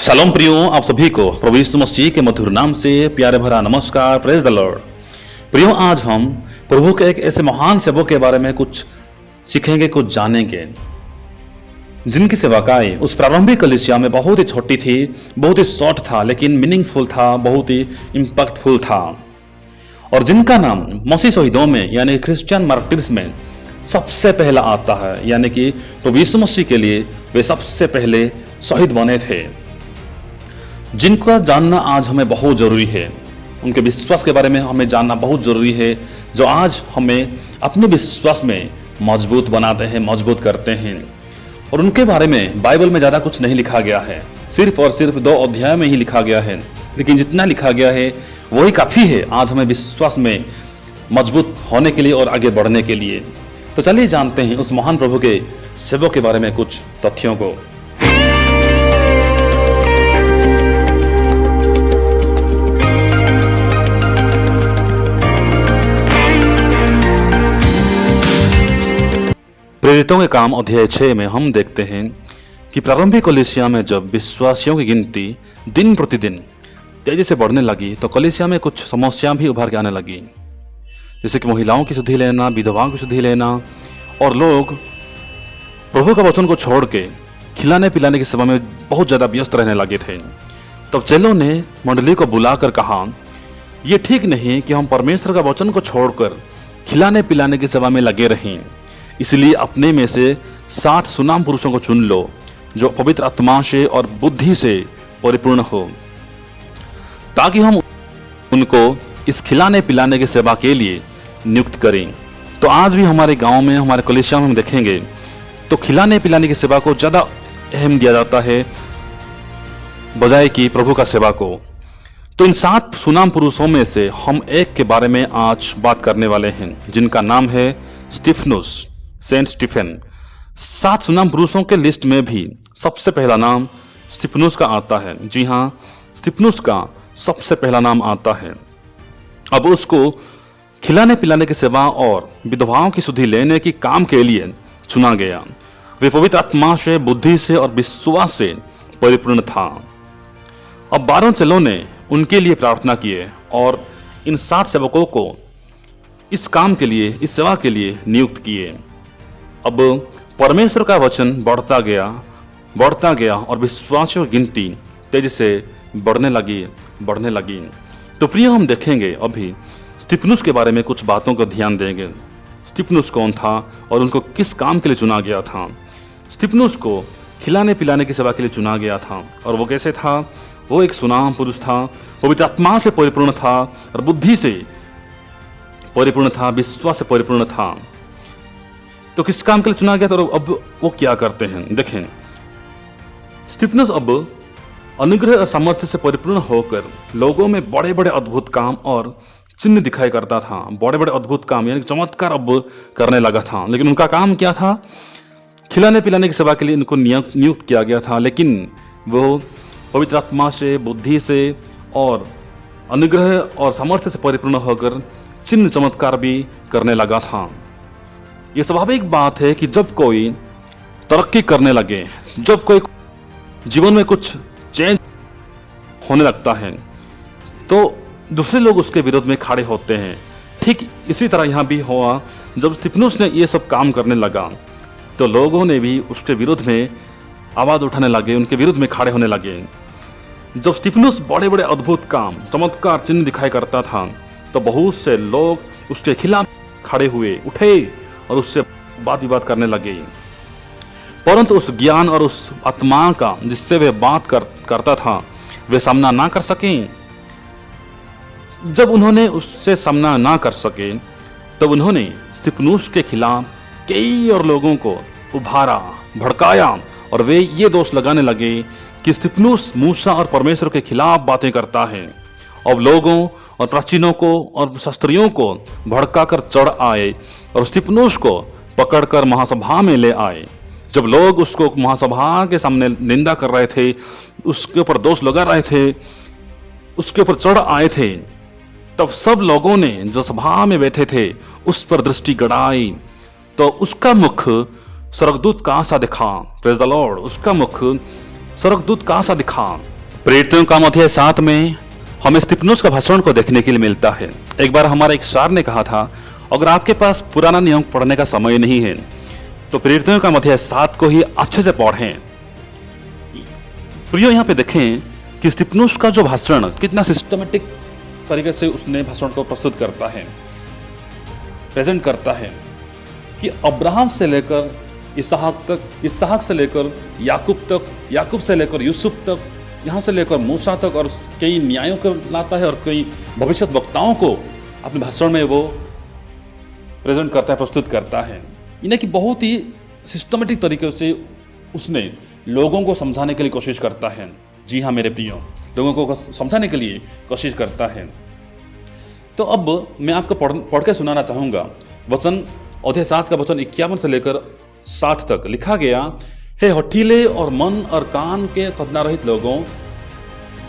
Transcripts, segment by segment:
Shalom प्रियो, आप सभी को प्रभु यीशु मसीह के मधुर नाम से प्यारे भरा नमस्कार। Praise the Lord. प्रियो, आज हम प्रभु के एक ऐसे महान सेवक के बारे में कुछ सीखेंगे, कुछ जानेंगे, जिनकी सेवकाई उस प्रारंभिक कलीसिया में बहुत ही छोटी थी, बहुत ही शॉर्ट था, लेकिन मीनिंगफुल था, बहुत ही इम्पैक्टफुल था, और जिनका नाम मसीह शहीदों में यानी क्रिश्चियन मार्टिर्स में सबसे पहला आता है। यानी कि प्रभु यीशु मसीह के लिए वे सबसे पहले शहीद बने थे, जिनका जानना आज हमें बहुत जरूरी है। उनके विश्वास के बारे में हमें जानना बहुत जरूरी है, जो आज हमें अपने विश्वास में मजबूत बनाते हैं, मजबूत करते हैं। और उनके बारे में बाइबल में ज़्यादा कुछ नहीं लिखा गया है, सिर्फ और सिर्फ 2 अध्याय में ही लिखा गया है, लेकिन जितना लिखा गया है वही काफ़ी है आज हमें विश्वास में मजबूत होने के लिए और आगे बढ़ने के लिए। तो चलिए जानते हैं उस महान प्रभु के सेवक के बारे में कुछ तथ्यों को। प्रेरितों के काम अध्याय 6 में हम देखते हैं कि प्रारंभिक कलीसिया में जब विश्वासियों की गिनती दिन प्रतिदिन तेजी से बढ़ने लगी, तो कलीसिया में कुछ समस्याएं भी उभर के आने लगी, जैसे कि महिलाओं की शुद्धि लेना, विधवाओं की शुद्धि लेना, और लोग प्रभु का वचन को छोड़ के खिलाने पिलाने की सेवा में बहुत ज़्यादा व्यस्त रहने लगे थे। तब चेलों ने मंडली को बुलाकर कहा, ये ठीक नहीं कि हम परमेश्वर का वचन को छोड़कर खिलाने पिलाने की सेवा में लगे रहें, इसलिए अपने में से 7 सुनाम पुरुषों को चुन लो, जो पवित्र आत्मा से और बुद्धि से परिपूर्ण हो, ताकि हम उनको इस खिलाने पिलाने की सेवा के लिए नियुक्त करें। तो आज भी हमारे गांव में, हमारे कलीसिया में हम देखेंगे तो खिलाने पिलाने की सेवा को ज़्यादा अहम दिया जाता है बजाय कि प्रभु का सेवा को। तो इन 7 सुनाम पुरुषों में से हम एक के बारे में आज बात करने वाले हैं, जिनका नाम है स्टीफनुस, सेंट स्टीफन। 7 सुनाम पुरुषों के लिस्ट में भी सबसे पहला नाम स्टीफनुस का आता है। जी हाँ, स्टीफनुस का सबसे पहला नाम आता है। अब उसको खिलाने पिलाने की सेवा और विधवाओं की शुद्धि लेने की काम के लिए चुना गया। वे पवित्र आत्मा से, बुद्धि से और विश्वास से परिपूर्ण था। अब 12 चेलों ने उनके लिए प्रार्थना किए और इन 7 सेवकों को इस काम के लिए, इस सेवा के लिए नियुक्त किए। अब परमेश्वर का वचन बढ़ता गया और विश्वासियों की गिनती तेजी से बढ़ने लगी। तो प्रिय, हम देखेंगे अभी स्टीफनुस के बारे में कुछ बातों को ध्यान देंगे। स्टीफनुस कौन था और उनको किस काम के लिए चुना गया था। स्टीफनुस को खिलाने पिलाने की सेवा के लिए चुना गया था, और वो कैसे था? वो एक सुनाम पुरुष था, पवित्र आत्मा से परिपूर्ण था और बुद्धि से परिपूर्ण था, विश्वास से परिपूर्ण था। तो किस काम के लिए चुना गया था और अब वो क्या करते हैं, देखें। स्टीफनुस अब अनुग्रह और सामर्थ्य से परिपूर्ण होकर लोगों में बड़े बड़े अद्भुत काम और चिन्ह दिखाई करता था। बड़े बड़े अद्भुत काम यानी चमत्कार अब करने लगा था। लेकिन उनका काम क्या था? खिलाने पिलाने की सेवा के लिए इनको नियुक्त किया गया था, लेकिन वो पवित्र आत्मा से, बुद्धि से और अनुग्रह और सामर्थ्य से परिपूर्ण होकर चिन्ह चमत्कार भी करने लगा था। ये स्वाभाविक बात है कि जब कोई तरक्की करने लगे, जब कोई जीवन में कुछ चेंज होने लगता है, तो दूसरे लोग उसके विरोध में खड़े होते हैं। ठीक इसी तरह यहाँ भी हुआ। जब स्टीफनुस ने ये सब काम करने लगा, तो लोगों ने भी उसके विरोध में आवाज़ उठाने लगे, उनके विरोध में खड़े होने लगे। जब स्टीफनुस बड़े बड़े अद्भुत काम, चमत्कार, चिन्ह दिखाई करता था, तो बहुत से लोग उसके खिलाफ खड़े हुए, उठे और उससे बात विवाद करने लगे। परंतु उस ज्ञान और उस आत्मा का जिससे वे बात करता था, वे सामना ना कर सके। जब उन्होंने उससे सामना ना कर सके, तब उन्होंने स्टीफनुस के खिलाफ कई और लोगों को उभारा, भड़काया, और वे ये दोष लगाने लगे कि स्टीफनुस मूसा और परमेश्वर के खिलाफ बातें करता है। अब लोगों और प्राचीनों को और शास्त्रियों को भड़काकर चढ़ आए और स्टीफनुस को पकड़कर महासभा में ले आए। जब लोग उसको महासभा के सामने निंदा कर रहे थे, उसके ऊपर दोष लगा रहे थे, उसके ऊपर चढ़ आए थे, तब सब लोगों ने जो सभा में बैठे थे उस पर दृष्टि गड़ाई, तो उसका मुख स्वर्गदूत का सा दिखा। Praise the Lord. उसका मुख स्वर्गदूत का सा दिखा प्रेरितों का अध्याय 7 में हमें स्तिफनुस का भाषण को देखने के लिए मिलता है। एक बार हमारा एक सार ने कहा था, अगर आपके पास पुराना नियम पढ़ने का समय नहीं है तो प्रेरितों का अध्याय 7 को ही अच्छे से पढ़ें। प्रियो, यहाँ पे देखें कि स्तिफनुस का जो भाषण कितना सिस्टमेटिक तरीके से उसने भाषण को प्रस्तुत करता है, प्रेजेंट करता है कि अब्राहम से लेकर इसहाक तक, इसहाक से लेकर याकूब तक, याकूब से लेकर यूसुफ तक, यहाँ से लेकर मूसा तक, और कई न्यायों को लाता है और कई भविष्य वक्ताओं को अपने भाषण में वो प्रेजेंट करता है, प्रस्तुत करता है। इन्हें कि बहुत ही सिस्टमेटिक तरीके से उसने लोगों को समझाने के लिए कोशिश करता है। जी हाँ मेरे प्रियो, लोगों को समझाने के लिए कोशिश करता है। तो अब मैं आपको पढ़ के सुनाना चाहूँगा वचन, अध्याय 7 का वचन 51 से लेकर 60 तक लिखा गया। हे हठीले और मन और कान के खतना रहित लोगों,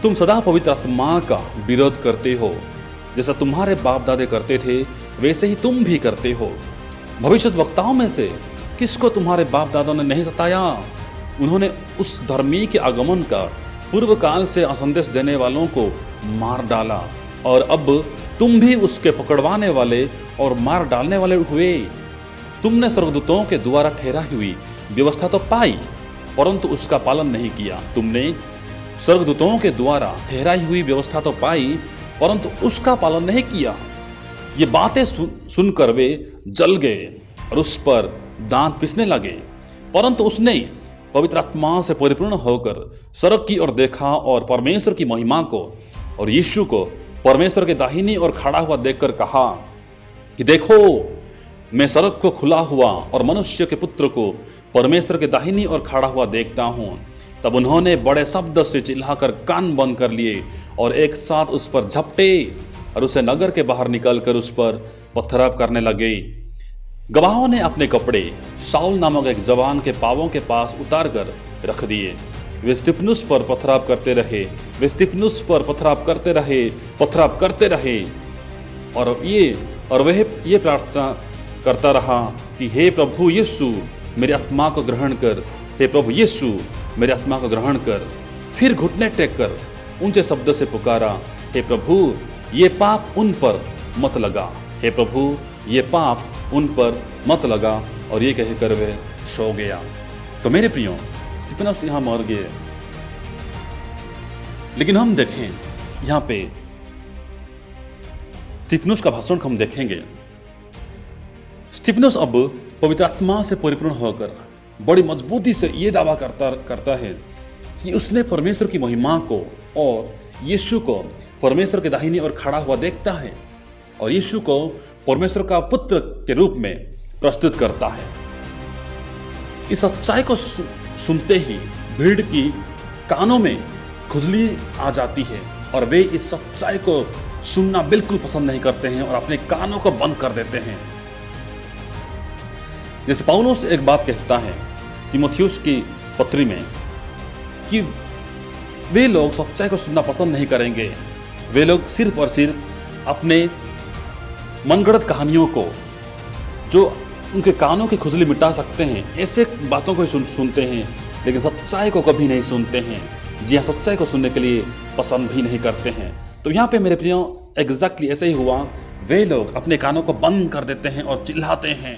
तुम सदा पवित्र आत्मा का विरोध करते हो। जैसा तुम्हारे बाप दादे करते थे वैसे ही तुम भी करते हो। भविष्य वक्ताओं में से किसको तुम्हारे बाप दादों ने नहीं सताया? उन्होंने उस धर्मी के आगमन का पूर्व काल से असंदेश देने वालों को मार डाला, और अब तुम भी उसके पकड़वाने वाले और मार डालने वाले हुए। तुमने स्वर्गदूतों के द्वारा ठहराई हुई व्यवस्था तो पाई, परंतु उसका पालन नहीं किया। तुमने स्वर्गदूतों के द्वारा ठहराई हुई व्यवस्था तो पाई, परंतु उसका पालन नहीं किया। ये बातें सुनकर वे जल गए और उस पर दांत पीसने लगे। परंतु उसने पवित्र आत्मा से परिपूर्ण होकर स्वर्ग की ओर देखा और परमेश्वर की महिमा को और यीशु को परमेश्वर के दाहिनी ओर खड़ा हुआ देखकर कहा कि देखो, मैं स्वर्ग को खुला हुआ और मनुष्य के पुत्र को परमेश्वर के दाहिनी ओर खड़ा हुआ देखता हूँ। तब उन्होंने बड़े शब्द से चिल्लाकर कान बंद कर लिए और एक साथ उस पर झपटे और उसे नगर के बाहर निकलकर उस पर पथराव करने लगे। गवाहों ने अपने कपड़े शाऊल नामक एक जवान के पांवों के पास उतार कर रख दिए। वे स्तिफनुस पर पथराव करते रहे, वे स्तिफनुस पर पथराव करते रहे, पथराव करते रहे। और वह ये प्रार्थना करता रहा कि हे प्रभु यीशु, मेरी आत्मा को ग्रहण कर। हे प्रभु यीशु, मेरी आत्मा को ग्रहण कर। फिर घुटने टेक कर ऊंचे शब्द से पुकारा, हे प्रभु, ये पाप उन पर मत लगा। हे प्रभु, ये पाप उन पर मत लगा। और ये कहकर वह सो गया। तो मेरे प्रियो, स्तिफनुस यहाँ मर गए, लेकिन हम देखें यहाँ पे स्तिफनुस का भाषण हम देखेंगे। स्तिफनुस अब पवित्र आत्मा से परिपूर्ण होकर बड़ी मजबूती से ये दावा करता है कि उसने परमेश्वर की महिमा को और यीशु को परमेश्वर के दाहिनी ओर खड़ा हुआ देखता है और यीशु को परमेश्वर का पुत्र के रूप में प्रस्तुत करता है। इस सच्चाई को सुनते ही भीड़ की कानों में खुजली आ जाती है और वे इस सच्चाई को सुनना बिल्कुल पसंद नहीं करते हैं और अपने कानों को बंद कर देते हैं। जैसे पौलुस एक बात कहता है तीमुथियुस की पत्री में कि वे लोग सच्चाई को सुनना पसंद नहीं करेंगे। वे लोग सिर्फ और सिर्फ अपने मनगढ़ंत कहानियों को, जो उनके कानों की खुजली मिटा सकते हैं, ऐसे बातों को सुनते हैं, लेकिन सच्चाई को कभी नहीं सुनते हैं। जी हाँ, सच्चाई को सुनने के लिए पसंद भी नहीं करते हैं। तो यहाँ पे मेरे प्रियो एग्जैक्टली ऐसे ही हुआ। वे लोग अपने कानों को बंद कर देते हैं और चिल्लाते हैं।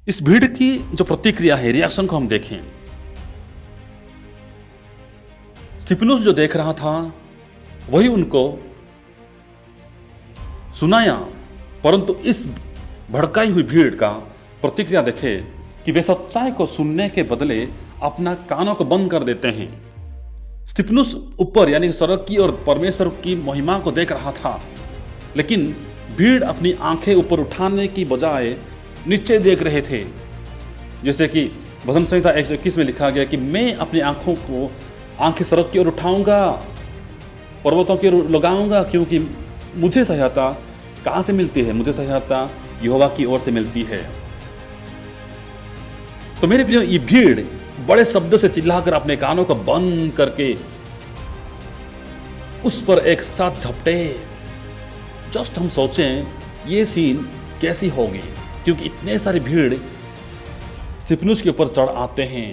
इस भीड़ की जो प्रतिक्रिया है, रिएक्शन को हम देखें। स्तिफनुस जो देख रहा था वही उनको सुनाया, परंतु इस भड़काई हुई भीड़ का प्रतिक्रिया देखे कि वे सच्चाई को सुनने के बदले अपना कानों को बंद कर देते हैं। स्तिफनुस ऊपर यानी स्वर्ग की और परमेश्वर की महिमा को देख रहा था, लेकिन भीड़ अपनी आंखें ऊपर उठाने की बजाय नीचे देख रहे थे। जैसे कि भजन संहिता 121 में लिखा गया कि मैं अपनी आंखें स्वर्ग की ओर उठाऊंगा, पर्वतों की ओर लगाऊंगा, क्योंकि मुझे सहायता कहाँ से मिलती है? मुझे सहायता यहोवा की ओर से मिलती है। तो मेरे प्रियो, ये भीड़ बड़े शब्द से चिल्लाकर अपने कानों को बंद करके उस पर एक साथ झपटे। जस्ट हम सोचें ये सीन कैसी होगी, क्योंकि इतने सारी भीड़ स्तिफनुस के ऊपर चढ़ आते हैं।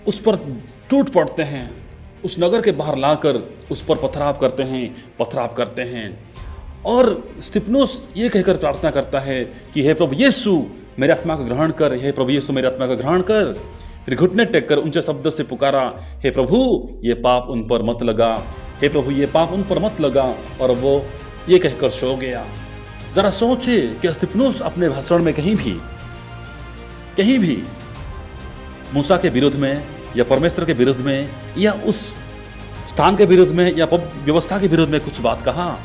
उस पर टूट पड़ते हैं, उस नगर के बाहर लाकर उस पर पथराव करते हैं। और स्तिफनुस ये कहकर प्रार्थना करता है कि हे प्रभु यीशु मेरे आत्मा को ग्रहण कर, हे प्रभु यीशु मेरे आत्मा को ग्रहण कर। फिर घुटने टेक कर ऊंचे शब्द से पुकारा, हे प्रभु ये पाप उन पर मत लगा, हे प्रभु ये पाप उन पर मत लगा। और वो ये कहकर सो गया। जरा सोचे कि स्तिफनुस अपने भाषण में कहीं भी मूसा के विरुद्ध में या परमेश्वर के विरुद्ध में या उस स्थान के विरुद्ध में या व्यवस्था के विरुद्ध में कुछ बात कहा?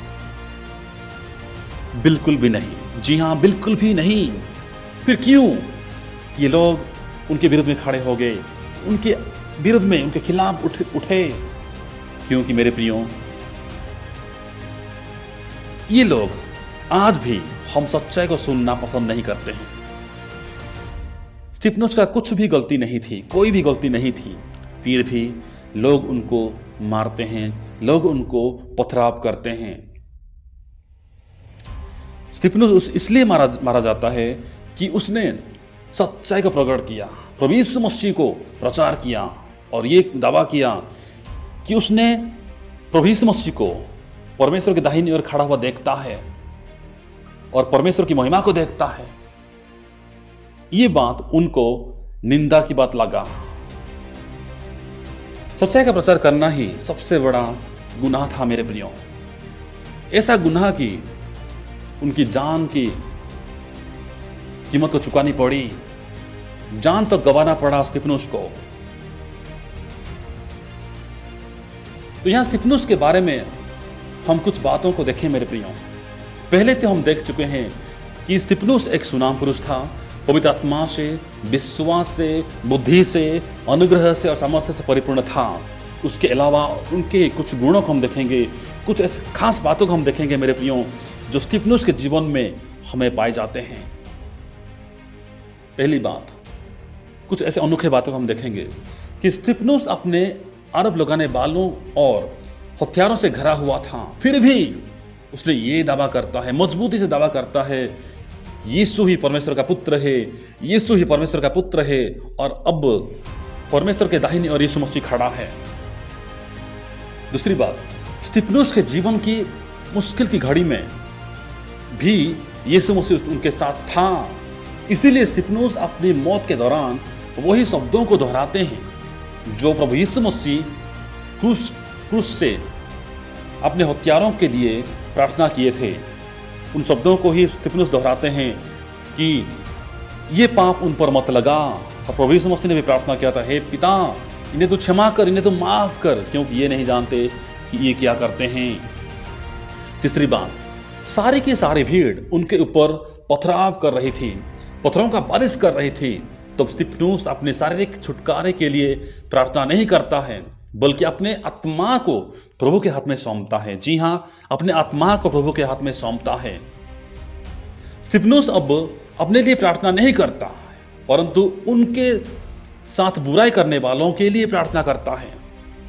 बिल्कुल भी नहीं। जी हां, बिल्कुल भी नहीं। फिर क्यों ये लोग उनके विरुद्ध में खड़े हो गए, उनके विरुद्ध में, उनके खिलाफ उठे? क्योंकि मेरे प्रियो, ये लोग आज भी हम सच्चाई को सुनना पसंद नहीं करते हैं। स्तिफनुस का कुछ भी गलती नहीं थी, कोई भी गलती नहीं थी, फिर भी लोग उनको मारते हैं, लोग उनको पथराव करते हैं। स्तिफनुस इसलिए मारा जाता है कि उसने सच्चाई को प्रकट किया, प्रभु यीशु मसीह को प्रचार किया और ये दावा किया कि उसने प्रभु यीशु मसीह को परमेश्वर के दाहिनी ओर खड़ा हुआ देखता है और परमेश्वर की महिमा को देखता है। ये बात उनको निंदा की बात लगा। सच्चाई का प्रचार करना ही सबसे बड़ा गुनाह था मेरे प्रियो। ऐसा गुनाह कि उनकी जान की कीमत को चुकानी पड़ी, जान तो गंवाना पड़ा स्तिफनुस को। तो यहां स्तिफनुस के बारे में हम कुछ बातों को देखें मेरे प्रियो। पहले तो हम देख चुके हैं कि स्तिफनुस एक सुनाम पुरुष था, पवित्र आत्मा से, विश्वास से, बुद्धि से, अनुग्रह से और सामर्थ्य से परिपूर्ण था। उसके अलावा उनके कुछ गुणों को हम देखेंगे, कुछ ऐसे खास बातों को हम देखेंगे मेरे प्रियो, जो स्तिफनुस के जीवन में हमें पाए जाते हैं। पहली बात, कुछ ऐसे अनोखे बातों को हम देखेंगे कि स्तिफनुस अपने आरोप लगाने वालों और हथियारों से घिरा हुआ था, फिर भी उसने ये दावा करता है, मजबूती से दावा करता है, यीशु ही परमेश्वर का पुत्र है, यीशु ही परमेश्वर का पुत्र है। और अब परमेश्वर के दाहिनी ओर यीशु मसीह खड़ा है। दूसरी बात, स्तिफनुस के जीवन की मुश्किल की घड़ी में भी यीशु मसीह उनके साथ था। इसीलिए स्तिफनुस अपनी मौत के दौरान वही शब्दों को दोहराते हैं जो प्रभु यीशु मसीह क्रूस से अपने हत्यारों के लिए प्रार्थना किए थे। उन शब्दों को ही स्तिफनुस दोहराते हैं कि ये पाप उन पर मत लगा। और प्रभु यीशु मसीह ने भी प्रार्थना किया था, हे पिता इन्हें तो क्षमा कर, इन्हें तो माफ कर, क्योंकि ये नहीं जानते कि ये क्या करते हैं। तीसरी बात, सारी की सारी भीड़ उनके ऊपर पथराव कर रही थी, पत्थरों का बारिश कर रही थी। तब स्तिफनुस अपने शारीरिक छुटकारे के लिए प्रार्थना नहीं करता है, बल्कि अपने आत्मा को प्रभु के हाथ में सौंपता है। जी हां, अपने आत्मा को प्रभु के हाथ में सौंपता है। स्तिफनुस अब अपने लिए प्रार्थना नहीं करता, परंतु उनके साथ बुराई करने वालों के लिए प्रार्थना करता है।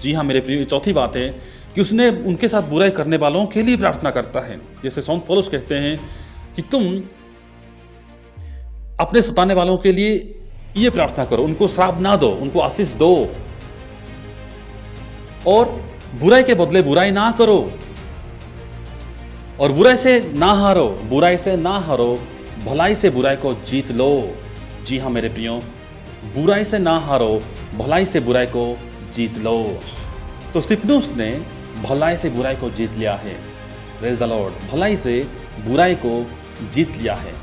जी हां मेरे प्रिय, चौथी बात है कि उसने उनके साथ बुराई करने वालों के लिए प्रार्थना करता है। जैसे संत पौलुस कहते हैं कि तुम अपने सताने वालों के लिए ये प्रार्थना करो, उनको श्राप ना दो, उनको आशीष दो, और बुराई के बदले बुराई ना करो, और बुराई से ना हारो, बुराई से ना हारो, भलाई से बुराई को जीत लो। जी हां मेरे प्रियो, बुराई से ना हारो, भलाई से बुराई को जीत लो। तो स्तिफनुस ने भलाई से बुराई को जीत लिया है। प्रेज द लॉर्ड, भलाई से बुराई को जीत लिया है।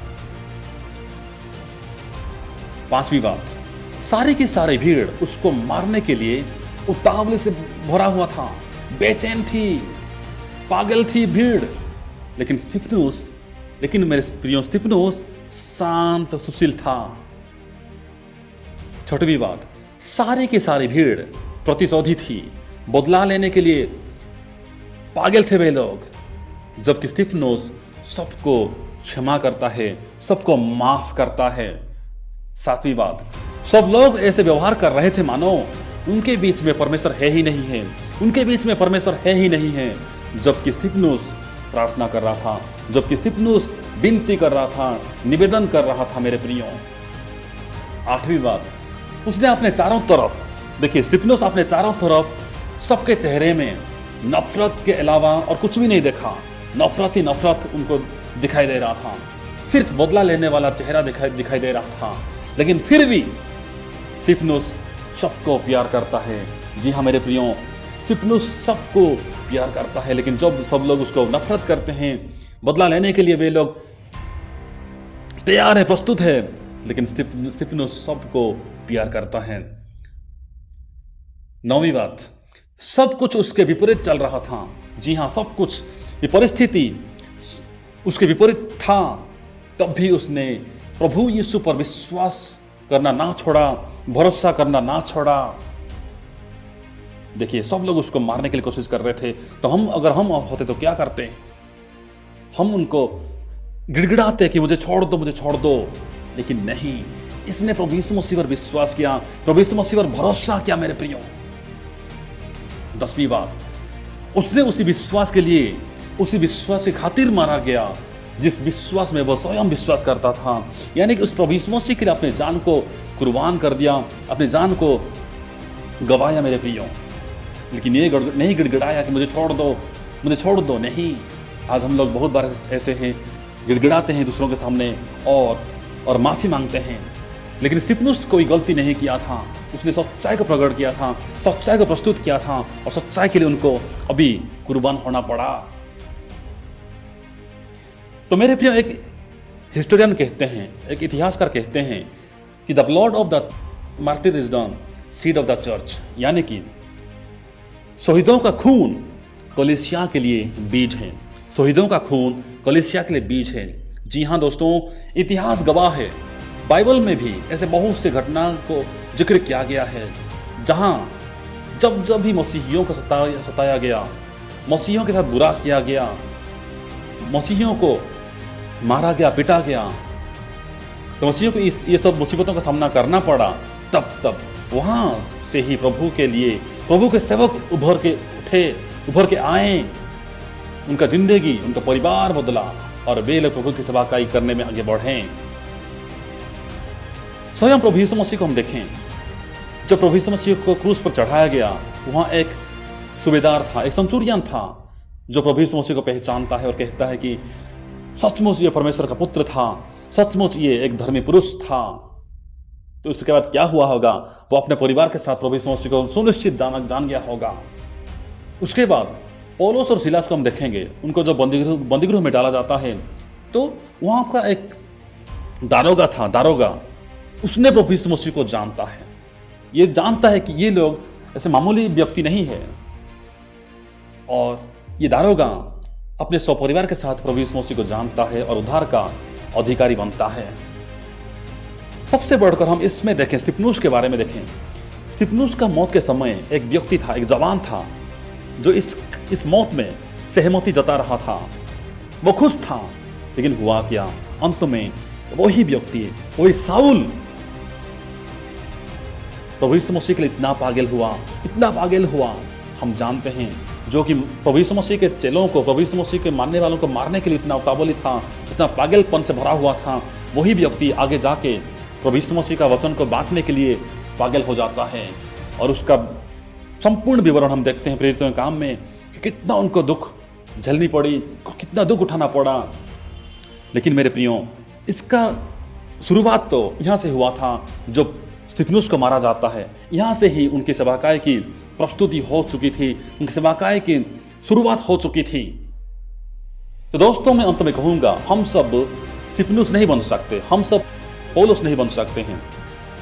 पांचवी बात, सारी की सारी भीड़ उसको मारने के लिए उतावले से भरा हुआ था, बेचैन थी, पागल थी भीड़। लेकिन मेरे प्रियो, स्तिफनुस शांत सुशील था। छठवीं बात, सारी की सारी भीड़ प्रतिशोधी थी, बदला लेने के लिए पागल थे वे लोग, जबकि स्तिफनुस सबको क्षमा करता है, सबको माफ करता है। सातवीं बात, सब लोग ऐसे व्यवहार कर रहे थे मानो उनके बीच में परमेश्वर है ही नहीं है, उनके बीच में परमेश्वर है ही नहीं है, जबकि स्तिफनुस प्रार्थना कर रहा था, जबकि स्तिफनुस विनती कर रहा था, निवेदन कर रहा था मेरे प्रियो। आठवीं बात, उसने अपने चारों तरफ देखिए, स्तिफनुस अपने चारों तरफ सबके चेहरे में नफरत के अलावा और कुछ भी नहीं देखा। नफरत ही नफरत उनको दिखाई दे रहा था। सिर्फ बदला लेने वाला चेहरा दिखाई दे रहा था। लेकिन फिर भी स्तिफनुस सबको प्यार करता है। जी हाँ मेरे प्रियो, स्तिफनुस सबको प्यार करता है। लेकिन जब सब लोग उसको नफरत करते हैं, बदला लेने के लिए वे लोग तैयार है, प्रस्तुत है, लेकिन स्तिफनुस सबको प्यार करता है। नौवीं बात, सब कुछ उसके विपरीत चल रहा था। जी हाँ, सब कुछ, ये परिस्थिति उसके विपरीत था, तब भी उसने प्रभु यीशु पर विश्वास करना ना छोड़ा, भरोसा करना ना छोड़ा। देखिए, सब लोग उसको मारने के लिए कोशिश कर रहे थे, तो अगर हम होते तो क्या करते? हम उनको गिड़गिड़ाते कि मुझे छोड़ दो, मुझे छोड़ दो। लेकिन नहीं, इसने प्रभु यीशु मसीह पर विश्वास किया, प्रभु यीशु मसीह पर भरोसा किया मेरे प्रियो। 10वीं बात, उसने उसी विश्वास के लिए, उसी विश्वास की खातिर मारा गया जिस विश्वास में वह स्वयं विश्वास करता था। यानी कि उस प्रभु यीशु मसीह के लिए अपने जान को कुर्बान कर दिया, अपने जान को गवाया मेरे प्रियो। लेकिन ये नहीं गिड़गिड़ाया कि मुझे छोड़ दो, मुझे छोड़ दो। नहीं, आज हम लोग बहुत बार ऐसे हैं, गिड़गिड़ाते हैं दूसरों के सामने और माफी मांगते हैं। लेकिन स्तिफनुस कोई गलती नहीं किया था, उसने सच्चाई को प्रकट किया था, सच्चाई को प्रस्तुत किया था, और सच्चाई के लिए उनको अभी कुर्बान होना पड़ा। तो मेरे प्रिय, एक हिस्टोरियन कहते हैं, एक इतिहासकार कहते हैं कि the blood of the martyr is the seed of the church, यानी कि शहीदों का खून कलीसिया के लिए बीज है। शहीदों का खून कलीसिया के लिए बीज है। जी हाँ दोस्तों, इतिहास गवाह है। बाइबल में भी ऐसे बहुत से घटना को जिक्र किया गया है जहां जब भी मसीहियों को सताया गया, मसीहियों के साथ बुरा किया गया, मसीहियों को मारा गया, पिटा गया, तो मसीहियों को ये सब मुसीबतों का सामना करना पड़ा, तब वहां से ही प्रभु के लिए, प्रभु के सेवक उभर के आए। उनका जिंदगी, उनका परिवार बदला और वे लोग प्रभु की सेवाकाई करने में आगे बढ़े। स्वयं प्रभु यीशु मसीह को हम देखें, जब प्रभु यीशु मसीह को क्रूस पर चढ़ाया गया, वहां एक सूबेदार था, एक सेंचुरियन था, जो प्रभु यीशु मसीह को पहचानता है और कहता है कि सचमुच ये परमेश्वर का पुत्र था, सचमुच ये एक धर्मी पुरुष था। तो उसके बाद क्या हुआ होगा, वो अपने परिवार के साथ प्रभु यीशु मसीह को सुनिश्चित जान गया होगा। उसके बाद पौलुस और सिलास को हम देखेंगे, उनको जब बंदीगृह में डाला जाता है, तो वहां का एक दारोगा था, दारोगा, उसने प्रभु यीशु मसीह को जानता है। ये जानता है कि ये लोग ऐसे मामूली व्यक्ति नहीं है, और ये दारोगा अपने सपरिवार के साथ प्रभु यीशु मसीह को जानता है और उद्धार का अधिकारी बनता है। सबसे बढ़कर हम इसमें देखें, स्तिफनुस के बारे में देखें। स्तिफनुस का मौत के समय एक व्यक्ति था, एक जवान था, जो इस मौत में सहमति जता रहा था, वो खुश था। लेकिन हुआ क्या, अंत में वही व्यक्ति, वही साउल प्रभु यीशु मसीह के लिए इतना पागल हुआ, हम जानते हैं, जो कि प्रभु यीशु मसीह के चेलों को, प्रभु यीशु मसीह के मानने वालों को मारने के लिए इतना उतावली था, इतना पागलपन से भरा हुआ था, वही व्यक्ति आगे जाके प्रभु यीशु मसीह का वचन को बांटने के लिए पागल हो जाता है। और उसका संपूर्ण विवरण हम देखते हैं प्रेरितों के काम में कि कितना उनको दुख झेलनी पड़ी, कितना दुख उठाना पड़ा। लेकिन मेरे प्रियो, इसका शुरुआत तो यहाँ से हुआ था, जब स्तिफनुस को मारा जाता है। यहाँ से ही उनकी सेवाकाई की प्रस्तुति हो चुकी थी, उनकी सेवाकाई की शुरुआत हो चुकी थी। तो दोस्तों, मैं अंत में कहूँगा, हम सब स्तिफनुस नहीं बन सकते, हम सब पौलुस नहीं बन सकते हैं,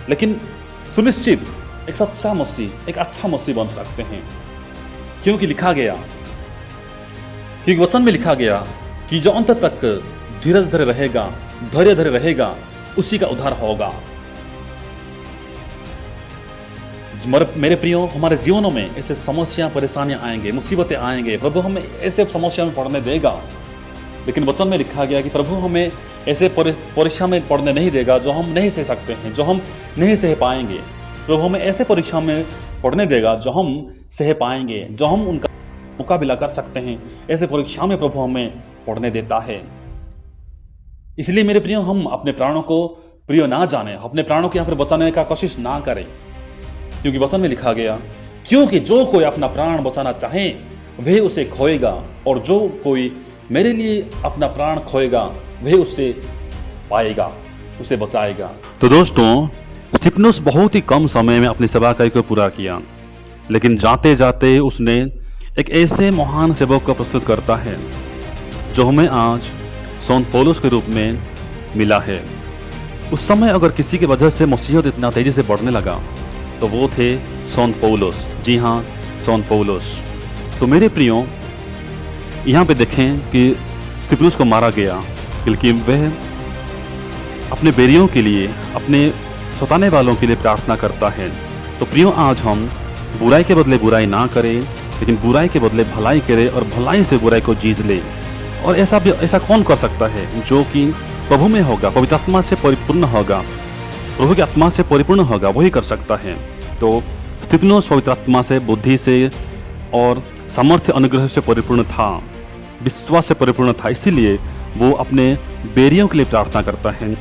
लेकिन सुनिश्चित एक सच्चा मसीह, एक अच्छा मसीह बन सकते हैं। क्योंकि लिखा गया, क्योंकि वचन में लिखा गया कि जो अंत तक धीरज धरे रहेगा, धैर्य धरे रहेगा, उसी का उद्धार होगा। मेरे प्रियो, हमारे जीवनों में ऐसे समस्या, परेशानियां आएंगे, मुसीबतें आएंगे, प्रभु हमें ऐसे समस्या में पड़ने देगा। लेकिन वचन में लिखा गया कि प्रभु हमें ऐसे परीक्षा में पड़ने नहीं देगा जो हम नहीं सह सकते हैं, जो हम नहीं सह पाएंगे। प्रभु हमें ऐसे परीक्षा में पड़ने देगा जो हम सह पाएंगे, जो हम उनका मुकाबला कर सकते हैं। ऐसे परीक्षा में प्रभु हमें पड़ने देता है। इसलिए मेरे प्रियो, हम अपने प्राणों को प्रिय ना जाने, अपने प्राणों को यहाँ पर बचाने का कोशिश ना करें, क्योंकि वचन में लिखा गया, क्योंकि जो कोई अपना प्राण बचाना चाहे वह उसे खोएगा, और जो कोई मेरे लिए अपना प्राण खोएगा वह उसे पाएगा, उसे बचाएगा। तो दोस्तों, स्तिफनुस बहुत ही कम समय में अपनी सेवा कार्य को पूरा किया, लेकिन जाते जाते उसने एक ऐसे महान सेवक को प्रस्तुत करता है जो हमें आज संत पौलुस के रूप में मिला है। उस समय अगर किसी की वजह से मसीहत इतना तेजी से बढ़ने लगा तो वो थे संत पौलुस। जी हाँ, संत पौलुस। तो मेरे प्रियो, यहाँ पे देखें कि स्तिफनुस को मारा गया क्योंकि वह अपने बैरियों के लिए, अपने सताने वालों के लिए प्रार्थना करता है। तो प्रियो, आज हम बुराई के बदले बुराई ना करें, लेकिन बुराई के बदले भलाई करें और भलाई से बुराई को जीत ले। और ऐसा कौन कर सकता है? जो कि प्रभु में होगा, पवित्र आत्मा से परिपूर्ण होगा, प्रभु की आत्मा से परिपूर्ण होगा, वही कर सकता है। तो स्तिफनुस पवित्र आत्मा से, बुद्धि से और सामर्थ्य अनुग्रह से परिपूर्ण था, विश्वास से परिपूर्ण था, इसीलिए वो अपने बैरियों के लिए प्रार्थना करता है।